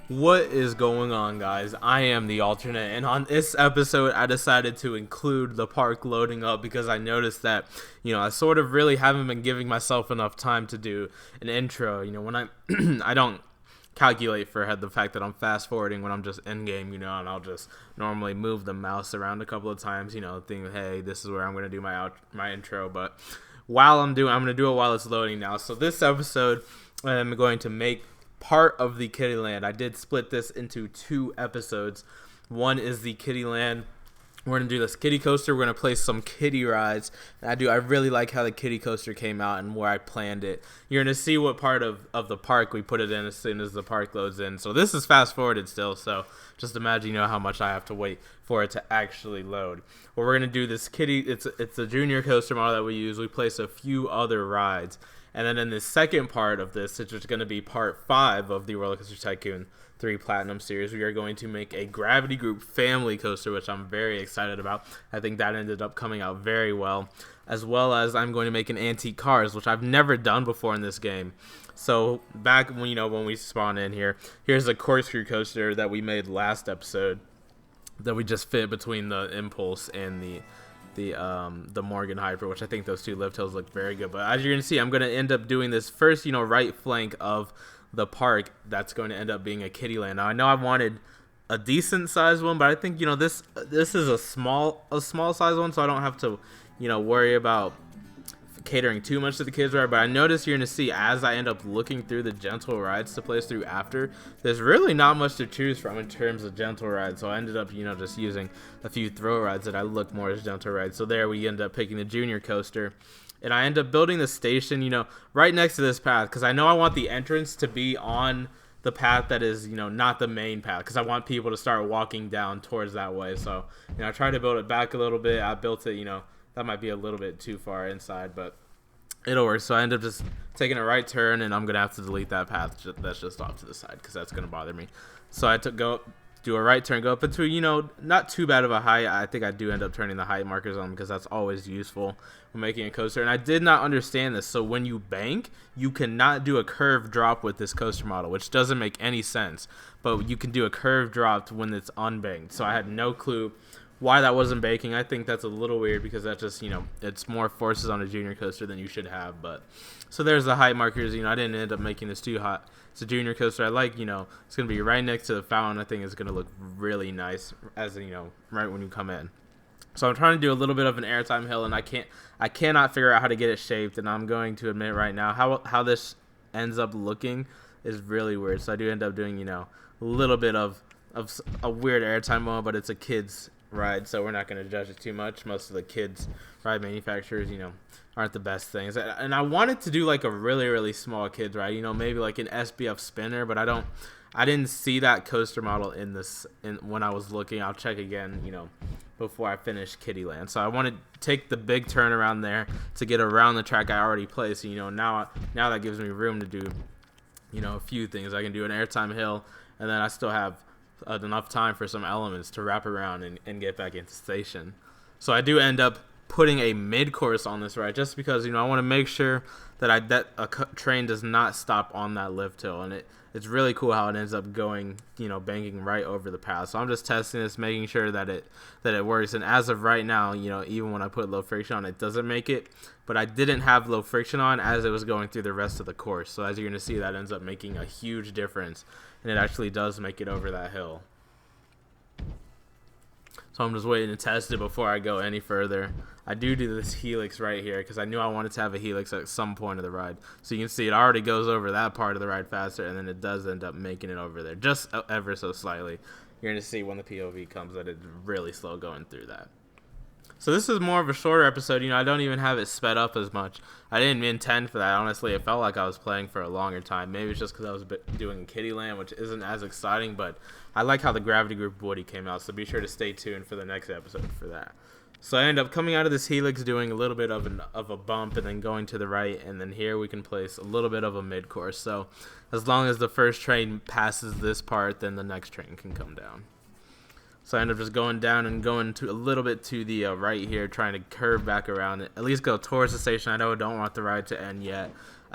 What is going on, guys? I am the alternate, and on this episode, I decided to include the park loading up because I noticed that, I sort of really haven't been giving myself enough time to do an intro. When I I don't calculate for the fact that I'm fast forwarding when I'm just in game, and I'll just normally move the mouse around a couple of times, think, hey, this is where I'm gonna do my intro, but I'm gonna do it while it's loading now. So this episode, I'm going to make part of the Kiddie Land. I did split this into 2 episodes. One is the Kiddie Land. We're gonna do this Kiddie coaster. We're gonna play some Kiddie rides. And I really like how the Kiddie coaster came out and where I planned it. You're gonna see what part of the park we put it in as soon as the park loads in. So this is fast forwarded still. So just imagine how much I have to wait for it to actually load. Well, we're gonna do this Kiddie. It's a junior coaster model that we use. We place a few other rides. And then in the second part of this, which is going to be part 5 of the Roller Coaster Tycoon 3 Platinum Series, we are going to make a Gravity Group family coaster, which I'm very excited about. I think that ended up coming out very well. As I'm going to make an Antique Cars, which I've never done before in this game. So back when we spawn in here, here's a corkscrew coaster that we made last episode that we just fit between the Impulse and the Morgan Hyper, which I think those 2 lift hills look very good. But as you're gonna see, I'm gonna end up doing this first, right flank of the park. That's going to end up being a Kiddie Land. Now I know I wanted a decent sized one, but I think this is a small size one, so I don't have to worry about catering too much to the kids, right? But I noticed you're gonna see as I end up looking through the gentle rides to place through after, there's really not much to choose from in terms of gentle rides. So I ended up just using a few throw rides that I look more as gentle rides. So there we end up picking the junior coaster, and I end up building the station right next to this path because I know I want the entrance to be on the path that is not the main path, because I want people to start walking down towards that way. So I tried to build it back a little bit. I built it that might be a little bit too far inside, but it'll work. So I end up just taking a right turn, and I'm gonna have to delete that path that's just off to the side because that's gonna bother me. So I do a right turn, go up into not too bad of a height. I think I do end up turning the height markers on because that's always useful when making a coaster. And I did not understand this. So when you bank, you cannot do a curve drop with this coaster model, which doesn't make any sense. But you can do a curve drop when it's unbanked. So I had no clue why that wasn't baking. I think that's a little weird because that just it's more forces on a junior coaster than you should have. But so there's the height markers. I didn't end up making this too hot. It's a junior coaster. I like it's gonna be right next to the fountain. I think it's gonna look really nice as right when you come in. So I'm trying to do a little bit of an airtime hill, and I cannot figure out how to get it shaped. And I'm going to admit right now how this ends up looking is really weird. So I do end up doing a little bit of a weird airtime moment, but it's a kid's ride, so we're not going to judge it too much. Most of the kids ride manufacturers aren't the best things, and I wanted to do like a really small kids ride, maybe like an SBF spinner, but I didn't see that coaster model in when I was looking. I'll check again before I finish Kiddie Land. So I want to take the big turn around there to get around the track I already placed. Now that gives me room to do a few things. I can do an airtime hill, and then I still have enough time for some elements to wrap around and get back into station. So I do end up putting a mid-course on this ride just because I want to make sure that a train does not stop on that lift hill, and it's really cool how it ends up going banking right over the path. So I'm just testing this, making sure that it works. And as of right now, even when I put low friction on, it doesn't make it, but I didn't have low friction on as it was going through the rest of the course. So as you're going to see, that ends up making a huge difference, and it actually does make it over that hill. So I'm just waiting to test it before I go any further. I do this helix right here because I knew I wanted to have a helix at some point of the ride. So you can see it already goes over that part of the ride faster, and then it does end up making it over there just ever so slightly. You're going to see when the POV comes that it's really slow going through that. So this is more of a shorter episode. I don't even have it sped up as much. I didn't intend for that. Honestly, it felt like I was playing for a longer time. Maybe it's just because I was doing Kiddie Land, which isn't as exciting, but I like how the Gravity Group Woody came out, so be sure to stay tuned for the next episode for that. So I end up coming out of this helix, doing a little bit of a bump, and then going to the right, and then here we can place a little bit of a mid-course. So as long as the first train passes this part, then the next train can come down. So I end up just going down and going to a little bit to the right here, trying to curve back around it, at least go towards the station. I know I don't want the ride to end yet.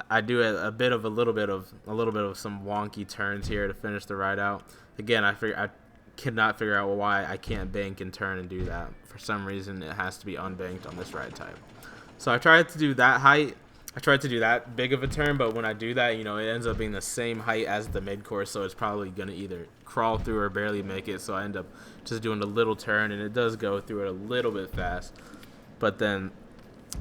I do a bit of a little bit of some wonky turns here to finish the ride out. Again, I cannot figure out why I can't bank and turn and do that. For some reason, it has to be unbanked on this ride type. So I tried to do that height. I tried to do that big of a turn, but when I do that, you know, it ends up being the same height as the mid-course, so it's probably going to either crawl through or barely make it, so I end up just doing a little turn, and it does go through it a little bit fast. But then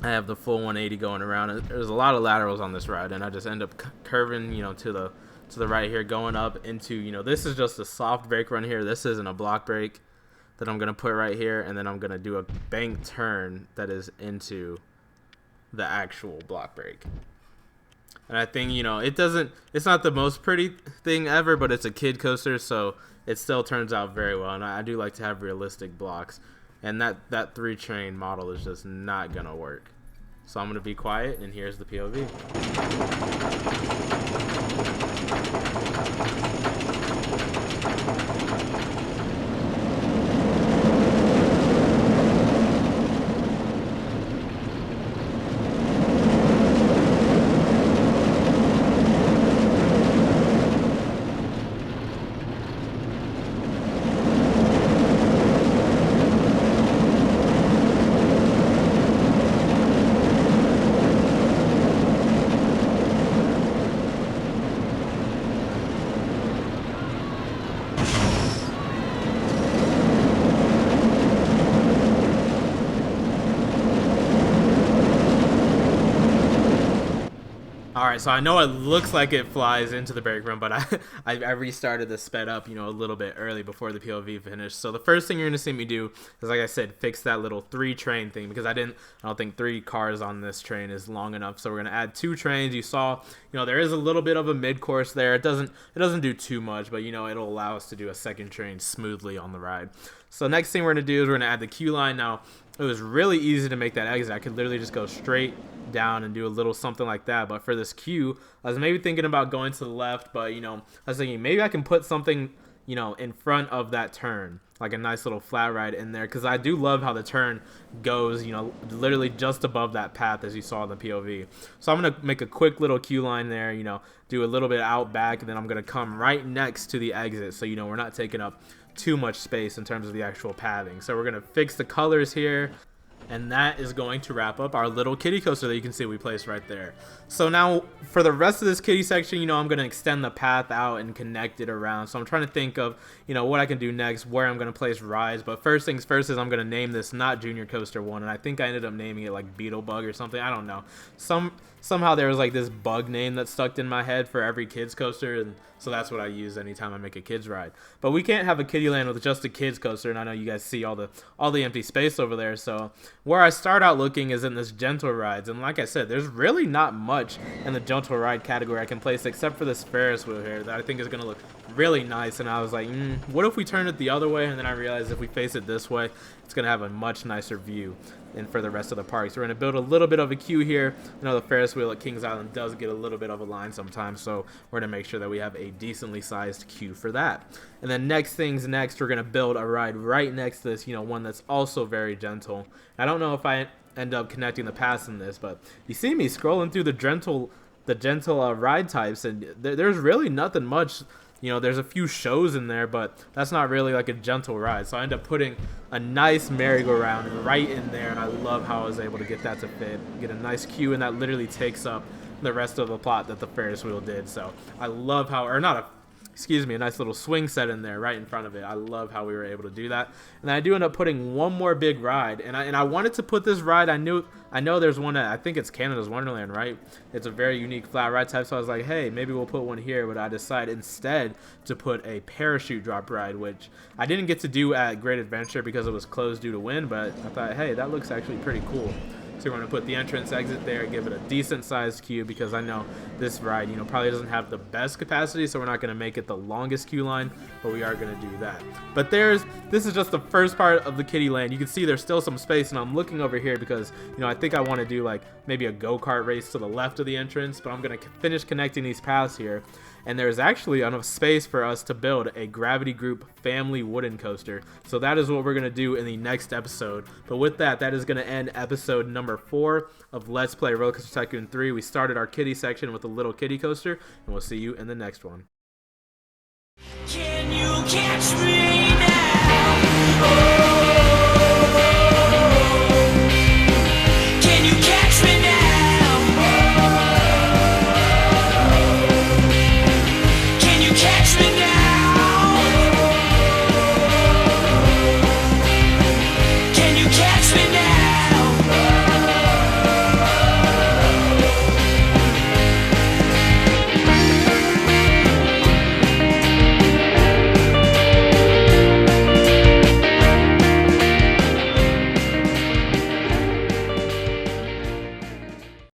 I have the full 180 going around. There's a lot of laterals on this ride, and I just end up curving, you know, to the right here, going up into, you know, this is just a soft brake run here. This isn't a block brake that I'm going to put right here, and then I'm going to do a bank turn that is into the actual block brake. And I think, you know, it's not the most pretty thing ever, but it's a kid coaster, so it still turns out very well. And I do like to have realistic blocks, and that 3-train model is just not gonna work. So I'm gonna be quiet, and here's the POV. Alright, so I know it looks like it flies into the brake run, but I restarted the sped up, you know, a little bit early before the POV finished. So the first thing you're going to see me do is, like I said, fix that little 3-train thing, because I don't think 3 cars on this train is long enough. So we're going to add 2 trains. You saw, you know, there is a little bit of a mid-course there. It doesn't do too much, but, you know, it'll allow us to do a second train smoothly on the ride. So next thing we're going to do is we're going to add the Q line. Now, it was really easy to make that exit. I could literally just go straight down and do a little something like that. But for this Q, I was maybe thinking about going to the left, but, you know, I was thinking maybe I can put something, you know, in front of that turn, like a nice little flat ride in there, because I do love how the turn goes, you know, literally just above that path as you saw in the POV. So I'm going to make a quick little Q line there, you know, do a little bit out back, and then I'm going to come right next to the exit, so, you know, we're not taking up too much space in terms of the actual pathing. So we're going to fix the colors here, and that is going to wrap up our little kiddie coaster that you can see we placed right there. So now for the rest of this kiddie section, you know, I'm going to extend the path out and connect it around. So I'm trying to think of, you know, what I can do next, where I'm going to place rides. But first things first is I'm going to name this not Junior Coaster 1, and I think I ended up naming it like Beetlebug or something. I don't know. Somehow there was like this bug name that stuck in my head for every kids coaster, and so that's what I use anytime I make a kids ride. But we can't have a kiddie land with just a kids coaster, and I know you guys see all the empty space over there. So where I start out looking is in this gentle rides, and like I said, there's really not much in the gentle ride category I can place except for this Ferris wheel here that I think is going to look really nice. And I was like, what if we turn it the other way? And then I realized if we face it this way, it's going to have a much nicer view and for the rest of the park. So we're going to build a little bit of a queue here. You know, the Ferris wheel at Kings Island does get a little bit of a line sometimes, so we're going to make sure that we have a decently sized queue for that. And then next, we're going to build a ride right next to this, you know, one that's also very gentle. I don't know if I end up connecting the paths in this, but you see me scrolling through the gentle ride types, and there's really nothing much. You know, there's a few shows in there, but that's not really like a gentle ride. So I end up putting a nice merry-go-round right in there, and I love how I was able to get that to fit, get a nice queue, and that literally takes up the rest of the plot that the Ferris wheel did. So I love how, or not a, excuse me, a nice little swing set in there right in front of it. I love how we were able to do that. And I do end up putting one more big ride, and I wanted to put this ride. I know there's one at, I think it's Canada's Wonderland, right? It's a very unique flat ride type, so I was like, hey, maybe we'll put one here, but I decided instead to put a parachute drop ride, which I didn't get to do at Great Adventure because it was closed due to wind, but I thought, hey, that looks actually pretty cool. So we're going to put the entrance exit there, give it a decent sized queue, because I know this ride, you know, probably doesn't have the best capacity, so we're not going to make it the longest queue line, but we are going to do that. But this is just the first part of the kiddie land. You can see there's still some space, and I'm looking over here because, you know, I think I want to do like maybe a go-kart race to the left of the entrance, but I'm going to finish connecting these paths here. and there's actually enough space for us to build a Gravity Group family wooden coaster. So that is what we're going to do in the next episode. But with that, that is going to end episode number 4 of Let's Play Roller Coaster Tycoon 3. We started our kiddie section with a little kiddie coaster, and we'll see you in the next one. Can you catch me now? Oh.